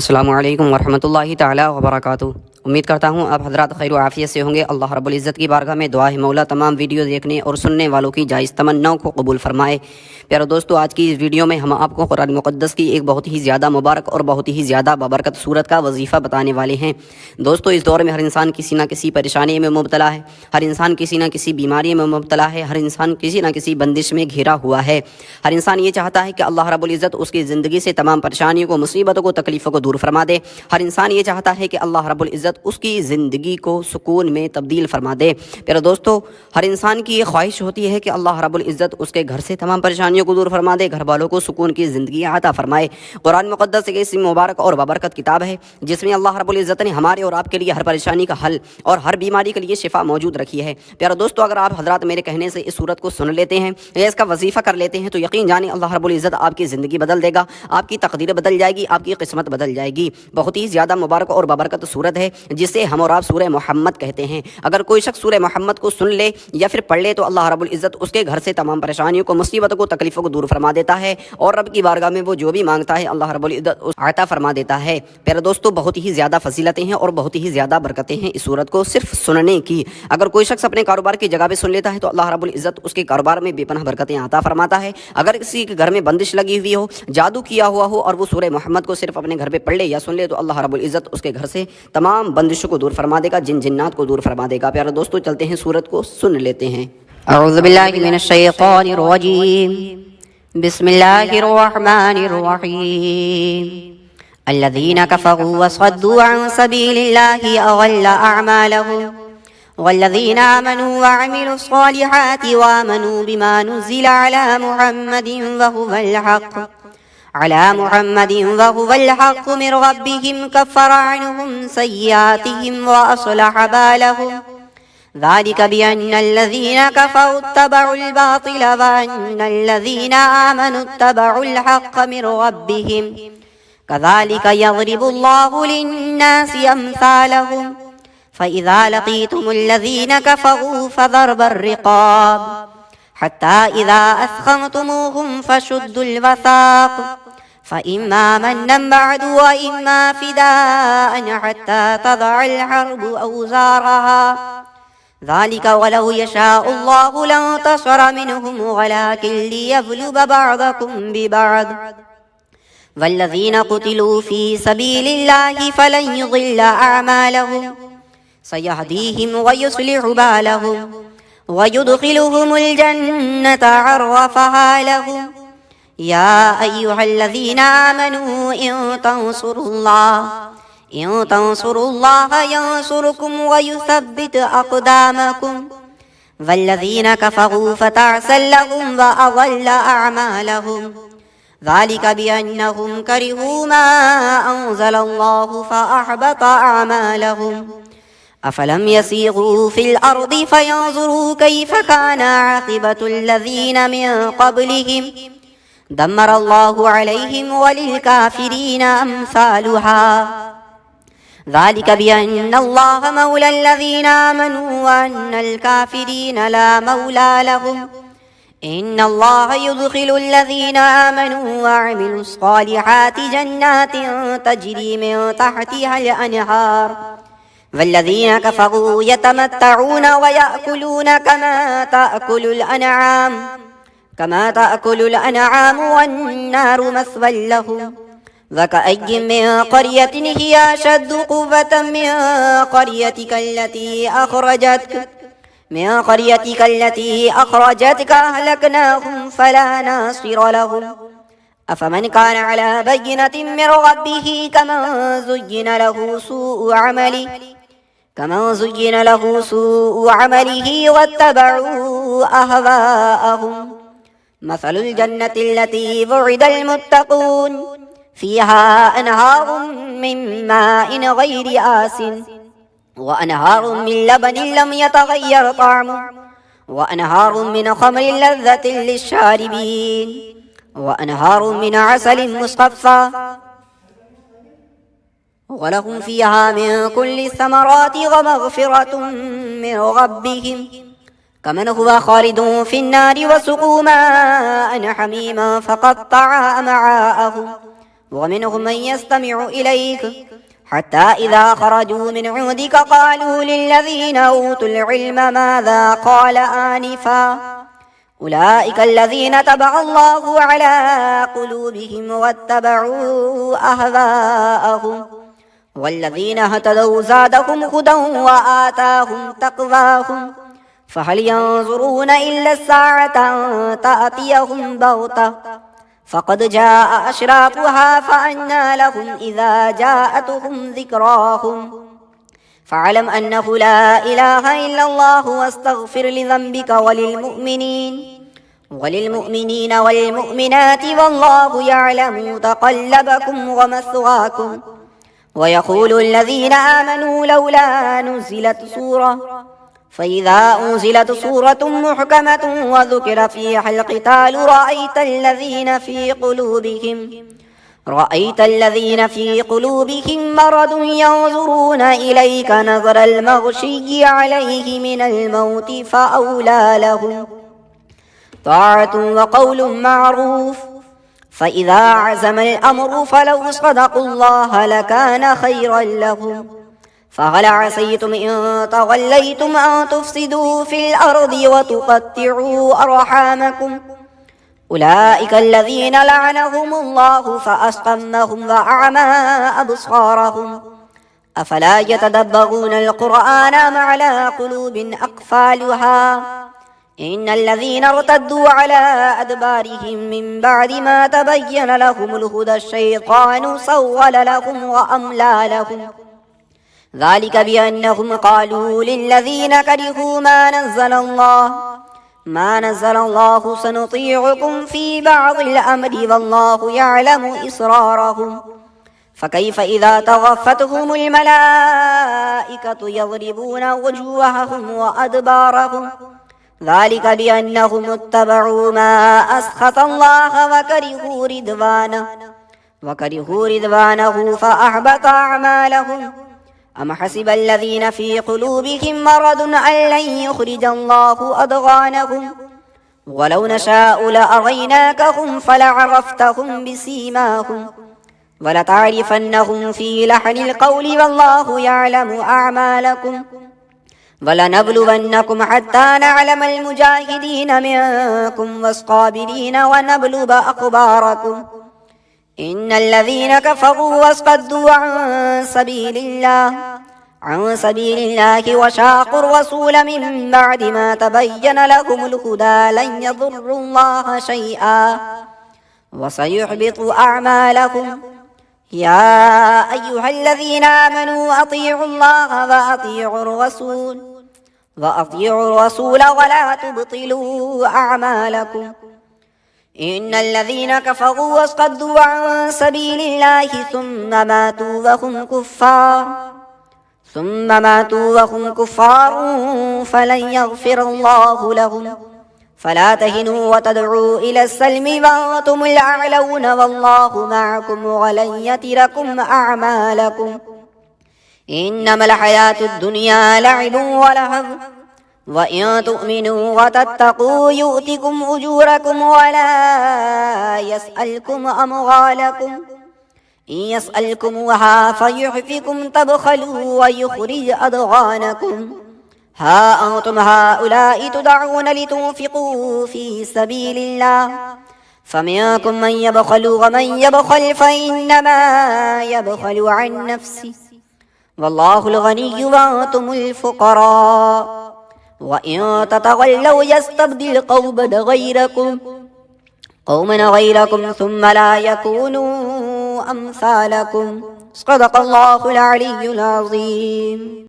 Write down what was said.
अस्सलामु अलैकुम वरहमतुल्लाहि ताला वबरकातुहू। उम्मीद करता हूँ आप हज़रात खैर व आफ़ियत से होंगे। अल्लाह रब्बुल इज़्ज़त की बारगाह में दुआ है मौला तमाम वीडियो देखने और सुनने वालों की जायज़ तमन्नाओं को कबूल फरमाए। प्यारे दोस्तों, आज की इस वीडियो में हम आपको कुरान मुक़द्दस की एक बहुत ही ज़्यादा मुबारक और बहुत ही ज़्यादा बबरकत सूरत का वजीफ़ा बताने वाले हैं। दोस्तों, इस दौर में हर इंसान किसी न किसी परेशानी में मुब्तला है, हर इंसान किसी न किसी बीमारी में मुब्तला है, हर इंसान किसी न किसी बंदिश में घिरा हुआ है। हर इंसान ये चाहता है कि अल्लाह रब्बुल इज़्ज़त उसकी ज़िंदगी से तमाम परेशानियों को, मुसीबतों को, तकलीफ़ों को दूर फरमा दे। हर इंसान ये चाहता है कि अल्लाह रब्बुल इज़्ज़त उसकी ज़िंदगी को सुकून में तब्दील फरमा दे। प्यारे दोस्तों, हर इंसान की ये ख्वाहिश होती है कि अल्लाह रब्बुल इज़्ज़त उसके घर से तमाम परेशानियों को दूर फरमा दे, घर वालों को सुकून की ज़िंदगी अता फरमाए। कुरान मुक़द्दस एक ऐसी मुबारक और बबरकत किताब है जिसमें अल्लाह रब्बुल इज़्ज़त ने हमारे और आपके लिए हर परेशानी का हल और हर बीमारी के लिए शिफा मौजूद रखी है। प्यारे दोस्तों, अगर आप हज़रात मेरे कहने से इस सूरत को सुन लेते हैं या इसका वजीफ़ा कर लेते हैं तो यकीन जाने अल्लाह रब्बुल इज़्ज़त आपकी ज़िंदगी बदल देगा, आपकी तकदीर बदल जाएगी, आपकी किस्मत बदल जाएगी। बहुत ही ज़्यादा मुबारक और बबरकत सूरत है जिसे हम और आप सूरह मोहम्मद कहते हैं। अगर कोई शख्स सूरह मोहम्मद को सुन ले या फिर पढ़ ले तो अल्लाह रब्बुल इज़्ज़त उसके घर से तमाम परेशानियों को, मुसीबतों को, तकलीफ़ों को दूर फरमा देता है और रब की बारगाह में वो जो भी मांगता है अल्लाह रब्बुल इज़्ज़त अता फरमा देता है। प्यारे दोस्तों, बहुत ही ज़्यादा फजीलतें हैं और बहुत ही ज़्यादा बरकतें हैं इस सूरत को सिर्फ सुनने की। अगर कोई शख्स अपने कारोबार की जगह पे सुन लेता है तो अल्लाह रब्बुल इज़्ज़त उसके कारोबार में बेपनाह बरकतें अता फरमाता है। अगर किसी के घर में बंदिश लगी हुई हो, जादू किया हुआ हो और वो सूरह मोहम्मद को सिर्फ अपने घर पे पढ़ ले या सुन ले तो अल्लाह रब्बुल इज़्ज़त उसके घर से तमाम बंदिशों को दूर फरमा देगा, जिन जिन्नात को दूर फरमा देगा। प्यारे दोस्तों, चलते हैं सूरत को सुन लेते हैं। अऊज़ु बिल्लाहि मिनश शैतानिर रजीम, बिस्मिल्लाहिर रहमानिर रहीम। अल्लज़ीना कफ़रू वसद्दू अन सबीलिल्लाहि अज़ल्ल अअमालहुम वल्लज़ीना आमनू वअमिलुस्सालिहाति वआमनू बिमा नुज़्ज़िला अला मुहम्मदिन वहुवल हक़्क़ु मिन रब्बिहिम कफ़्फ़र अन्हुम सय्यिआतिहिम वअस्लह बालहुम ज़ालिका बिअन्नल्लज़ीना कफ़रू इत्तबउल बातिल वअन्नल्लज़ीना आमनू इत्तबउल हक़्क़ मिन रब्बिहिम कज़ालिका यज़रिबुल्लाहु लिन्नासि अम्सालहुम फ़इज़ा लक़ीतुमुल्लज़ीना कफ़रू फ़ज़रबर रिक़ाब हत्ता इज़ा अस्ख़न्तुमूहुम फ़शुद्दुल वसाक़ फ़इम्मा मन्नन बअदु व इम्मा फ़िदाअन हत्ता तज़अल हर्बु औज़ारहा ज़ालिका वलौ यशाअुल्लाहु लंतसर मिनहुम वलाकिन लियब्लुव बअदकुम बिबअद वल्लज़ीना क़ुतिलू फ़ी सबीलिल्लाहि फ़लन युज़िल्ल अअमालहुम सयहदीहिम व युस्लिहु बालहुम वयुदखिलुहुमुल जन्नता अर्रफ़हा लहुम या अय्युहल्लज़ीना आमनू इन तंसुरुल्लाह यंसुरकुम व युसब्बित अक़दामकुम वल्लज़ीना कफ़रू फ़तअसल लहुम व अज़ल्ल अअमालहुम ज़ालिका बिअन्नहुम करिहू मा अंज़लल्लाहु फ़अहबत अअमालहुम अफ़लम यसीगू फ़िल अर्दि फ़यंज़ुरू कैफ़ कान आक़िबतुल्लज़ीना मिन क़ब्लिहिम दम्मरल्लाहु अलैहिम वलिलकाफ़िरीना अम्सालुहा ज़ालिका बिअन्नल्लाह मौलल्लज़ीना आमनू व अन्नल काफ़िरीना ला मौला लहुम इन्नल्लाह युदखिलुल्लज़ीना आमनू व अमिलुस्सालिहाति जन्नातिन तजरी मिन तहतिहल अनहार वल्लज़ीना कफ़रू यतमत्तऊन व याकुलून कमा ताकुलुल अनआम वन्नारु मस्वल लहुम वकअय्यिन मिन क़र्यतिन हिय अशद्दु क़ुव्वतन मिन क़र्यतिका अख़रजतक अहलकनाहुम फला नासिर लहुम अफ़मन कान अला बय्यिनतिन मिन रब्बिही कमन ज़ुय्यिन लहू सूअ अमलिही वत्तबअू अहवाअहुम मसलुल जन्नतिल्लती वुइदल मुत्तक़ून फ़ीहा अनहारुम मिन माइन गैरि आसिन व अनहारुम मिन लबनिन लम यतग़य्यर तअमुहु व अनहारुम मिन ख़म्रिन लज़्ज़तिन लिश्शारिबीन व अनहारुम मिन असलिन मुस्क़फ़्फ़ा वलहुम फ़ीहा मिन कुल्लि समराति व मग़फ़िरतुम मिन रब्बिहिम कमन हुवा ख़ालिदुन फ़िन्नारि वसुक़ू माअन हमीमा फ़क़त्तअ अमआअहुम ومنهم من يستمع إليك حتى إذا خرجوا من عندك قالوا للذين أوتوا العلم ماذا قال آنفا أولئك الذين تبع الله على قلوبهم واتبعوا أهواءهم والذين اهتدوا زادهم هدى وآتاهم تقواهم فهل ينظرون إلا الساعة أن تأتيهم بغتة فقد جاء أشراطها فأنى لهم إذا جاءتهم ذكراهم فاعلم أنه لا إله إلا الله واستغفر لذنبك وللمؤمنين والمؤمنات والله يعلم تقلبكم ومثواكم ويقول الذين آمنوا لولا نزلت سورة فإذا أنزلت سورة محكمة وذكر فيها القتال رأيت الذين في قلوبهم مرض ينظرون إليك نظر المغشي عليه من الموت فأولى لهم طاعة وقول معروف فإذا عزم الأمر فلو صدقوا الله لكان خيرا لهم فهل عسيتم إن توليتم أن تفسدوا في الأرض وتقطعوا أرحامكم أولئك الذين لعنهم الله فأصمهم وأعمى أبصارهم أفلا يتدبرون القرآن أم على قلوب أقفالها إن الذين ارتدوا على أدبارهم من بعد ما تبين لهم الهدى الشيطان سول لهم وأملى لهم ذلك بأنهم قالوا للذين كرهوا ما نزل الله سنطيعكم في بعض الأمر والله يعلم إسرارهم فكيف إذا توفتهم الملائكة يضربون وجوههم وأدبارهم ذلك بأنهم اتبعوا ما أسخط الله وكرهوا رضوانه فأحبط أعمالهم أم حسب الذين في قلوبهم مرض أن لن يخرج الله أضغانهم ولو نشاء لأريناكهم فلعرفتهم بسيماهم ولتعرفنهم في لحن القول والله يعلم أعمالكم ولنبلونكم حتى نعلم المجاهدين منكم والصابرين ونبلو أخباركم إن الذين كفروا وصدوا عن سبيل الله وشاقوا الرسول من بعد ما تبين لهم الهدى لن يضروا الله شيئا وسيحبط أعمالهم يا أيها الذين آمنوا أطيعوا الله وأطيعوا الرسول ولا تبطلوا أعمالكم إن الذين كفروا وصدوا عن سبيل الله ثم ماتوا وهم كفار فلن يغفر الله لهم فلا تهنوا وتدعوا إلى السلم وأنتم الأعلون والله معكم ولن يتركم أعمالكم إنما الحياة الدنيا لعب ولهو وإن تؤمنوا وتتقوا يؤتكم أجوركم ولا يسألكم أموالكم إن يسألكموها فيحفكم تبخلوا ويخرج أضغانكم ها أنتم هؤلاء تدعون لتنفقوا في سبيل الله فمنكم من يبخل ومن يبخل فإنما يبخل عن نفسه والله الغني وأنتم الفقراء وإن تتولوا يستبدل قوما غيركم ثم لا يكونوا أمثالكم صدق الله العلي العظيم.